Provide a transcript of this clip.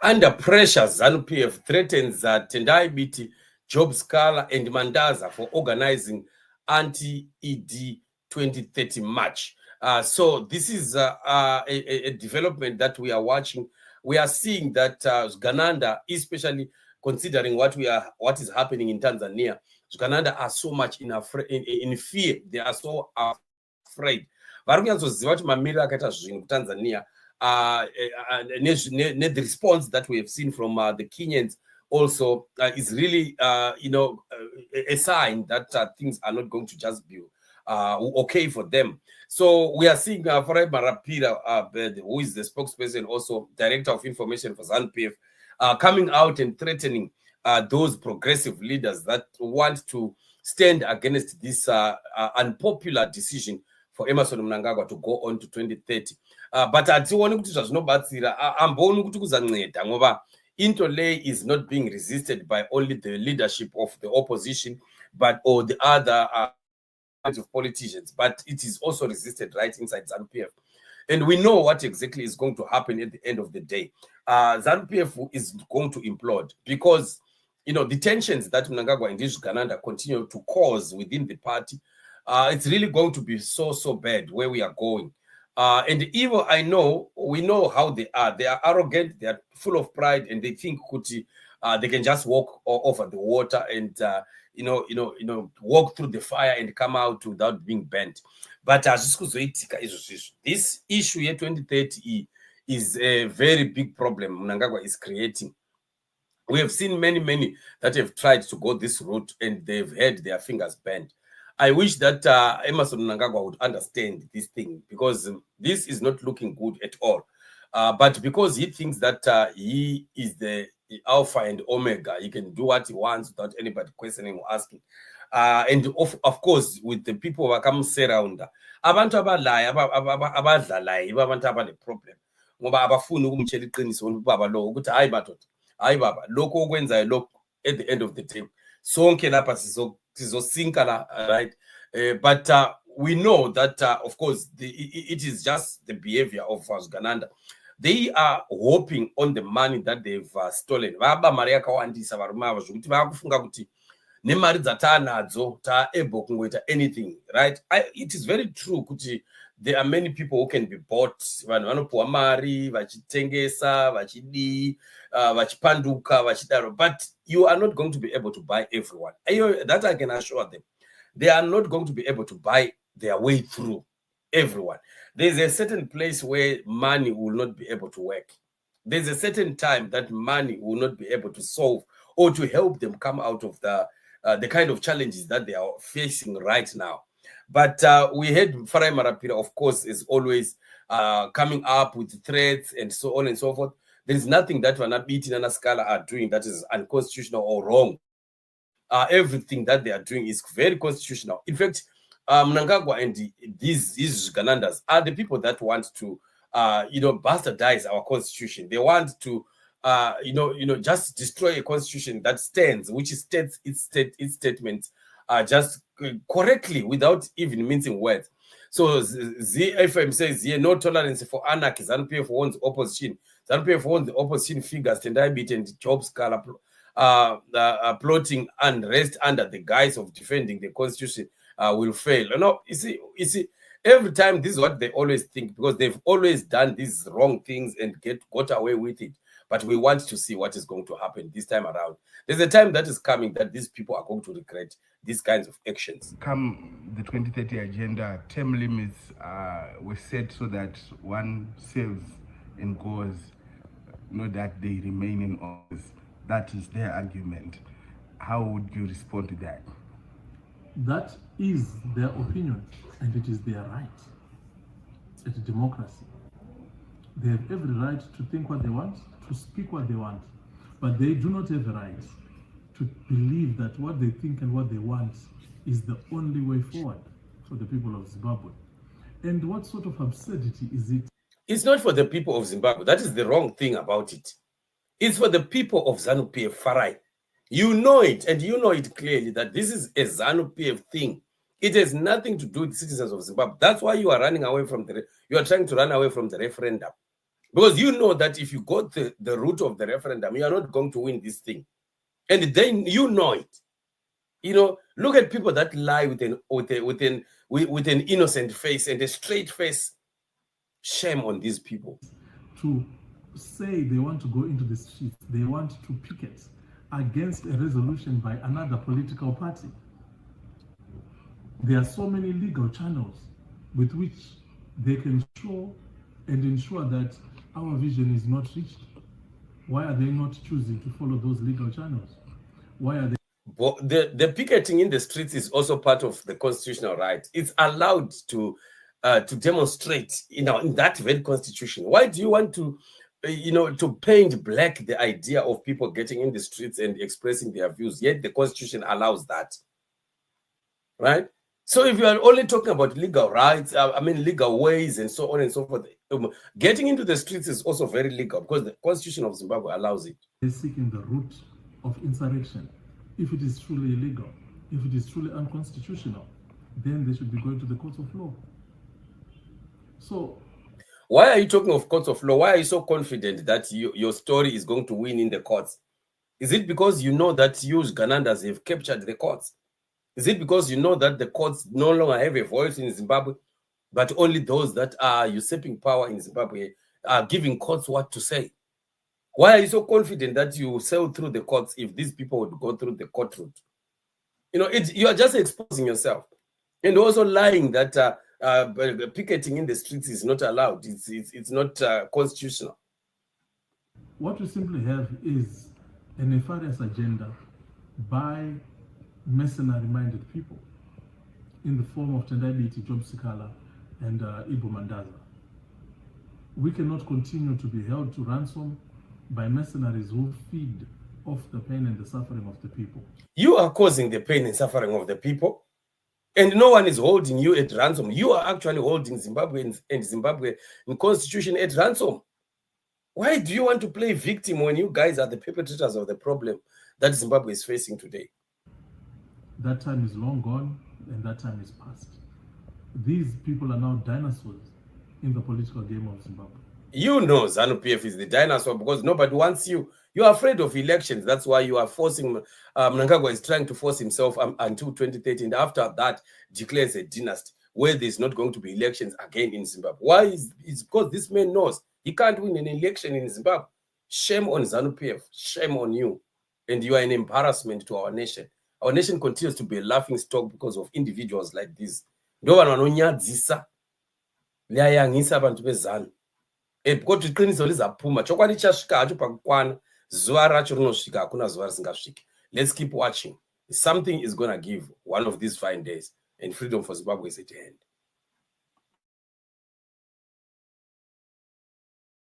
Under pressure, ZANU PF threatens Tendai Biti, Sikhala and Mandaza for organizing anti-ED 2030 march. So this is a development that we are watching. We are seeing that Uganda, especially considering what is happening in Tanzania, Uganda are so much in fear. They are so afraid. Tanzania, the response that we have seen from the Kenyans also is really, a sign that things are not going to just be okay for them. So we are seeing Farai Marapira, who is the spokesperson, also director of information for ZANU PF, coming out and threatening those progressive leaders that want to stand against this unpopular decision for Emerson Mnangagwa to go on to 2030. But ationi kuti zvazvinobatsira ambooni kuti kuzanceda ngoba into lay is not being resisted by only the leadership of the opposition or the other of politicians, but it is also resisted right inside ZANU PF. And we know what exactly is going to happen at the end of the day. ZANU PF is going to implode because, the tensions that Mnangagwa and Uganda continue to cause within the party, it's really going to be so bad where we are going. And even we know how they are. They are arrogant, they are full of pride, and they think they can just walk over the water and walk through the fire and come out without being burnt. But this issue here 2030 is a very big problem Mnangagwa is creating. We have seen many that have tried to go this route and they've had their fingers bent. I wish that Emerson Mnangagwa would understand this thing, because this is not looking good at all. But because he thinks that he is the alpha and omega, he can do what he wants without anybody questioning or asking. And of course, with the people who come around, abantu abadlalayo abantu abane problem ngoba abafuni ukumtshela iqiniso ubaba lo ukuthi hayi madoda, hayi baba, lokho okwenzayo lokho at the end of the day sonke lapha sizosinka la, right? But we know that of course it is just the behavior of Uganda. They are hoping on the money that they've stolen. Vaba mari yakawandisa varuma zvokuti vakufunga kuti nemari dzatanadzo able kungoita anything, right? It is very true kuti there are many people who can be bought. Vanhu vanopuwa mari vachitengesa vachidi vachipanduka vachidaro, but you are not going to be able to buy everyone. That I can assure them. They are not going to be able to buy their way through everyone. There's a certain place where money will not be able to work. There's a certain time that money will not be able to solve or to help them come out of the kind of challenges that they are facing right now. But we had Farai Marapira, of course, is always coming up with threats and so on and so forth. There is nothing that Biti and Sikhala are doing that is unconstitutional or wrong. Everything that they are doing is very constitutional. In fact, Mnangagwa and these Ugandans are the people that want to, bastardize our constitution. They want to, just destroy a constitution that stands, which states its statements just correctly without even mincing words. So ZFM says here, no tolerance for anarchy. ZANU PF wants opposition. ZANU PF wants the opposition figures, Tendai Biti and Sikhala, plotting unrest under the guise of defending the constitution will fail. You see, every time this is what they always think, because they've always done these wrong things and got away with it. But we want to see what is going to happen this time around. There's a time that is coming that these people are going to regret these kinds of actions. Come the 2030 agenda, term limits were set so that one serves and goes, not that they remain in office. That is their argument. How would you respond to that? That is their opinion, and it is their right. It's a democracy. They have every right to think what they want, to speak what they want, but they do not have a right to believe that what they think and what they want is the only way forward for the people of Zimbabwe. And what sort of absurdity is it? It's not for the people of Zimbabwe. That is the wrong thing about it. It's for the people of ZANU PF, Farai. You know it, and you know it clearly that this is a ZANU PF thing. It has nothing to do with citizens of Zimbabwe. That's why you are running away from you are trying to run away from the referendum. Because you know that if you go the route of the referendum, you are not going to win this thing. And then you know it. You know, look at people that lie with an innocent face and a straight face. Shame on these people. To say they want to go into the streets, they want to picket against a resolution by another political party. There are so many legal channels with which they can show and ensure that our vision is not reached. Why are they not choosing to follow those legal channels? Why are they? But the picketing in the streets is also part of the constitutional right. It's allowed to demonstrate, in that very constitution. Why do you want to, to paint black the idea of people getting in the streets and expressing their views? Yet the constitution allows that, right? So if you are only talking about legal rights, legal ways and so on and so forth, getting into the streets is also very legal because the Constitution of Zimbabwe allows it. They're seeking the root of insurrection. If it is truly illegal, if it is truly unconstitutional, then they should be going to the courts of law. So, why are you talking of courts of law? Why are you so confident that your story is going to win in the courts? Is it because you know that you Ganandas have captured the courts? Is it because you know that the courts no longer have a voice in Zimbabwe, but only those that are usurping power in Zimbabwe are giving courts what to say? Why are you so confident that you sail through the courts if these people would go through the court route? You are just exposing yourself. And also lying that picketing in the streets is not allowed. It's not constitutional. What we simply have is a nefarious agenda by mercenary-minded people in the form of Biti, Sikhala and Mandaza. We cannot continue to be held to ransom by mercenaries who feed off the pain and the suffering of the people. You are causing the pain and suffering of the people, and no one is holding you at ransom. You are actually holding Zimbabwe and Zimbabwe in constitution at ransom. Why do you want to play victim when you guys are the perpetrators of the problem that Zimbabwe is facing today? That time is long gone, and that time is past. These people are now dinosaurs in the political game of Zimbabwe. You know ZANU PF is the dinosaur because nobody wants you. You are afraid of elections. That's why you are forcing, Mnangagwa is trying to force himself until 2030, and after that declares a dynasty where there's not going to be elections again in Zimbabwe. Why? It's because this man knows he can't win an election in Zimbabwe. Shame on ZANU PF. Shame on you. And you are an embarrassment to our nation. Our nation continues to be a laughing stock because of individuals like this. Because tiqiniso lizaphuma chokwadi chasvika hacho pakukwana zuva racho rinosvika hakuna zuva risingasviki. Let's keep watching. Something is going to give one of these fine days, and freedom for Zimbabwe is at hand.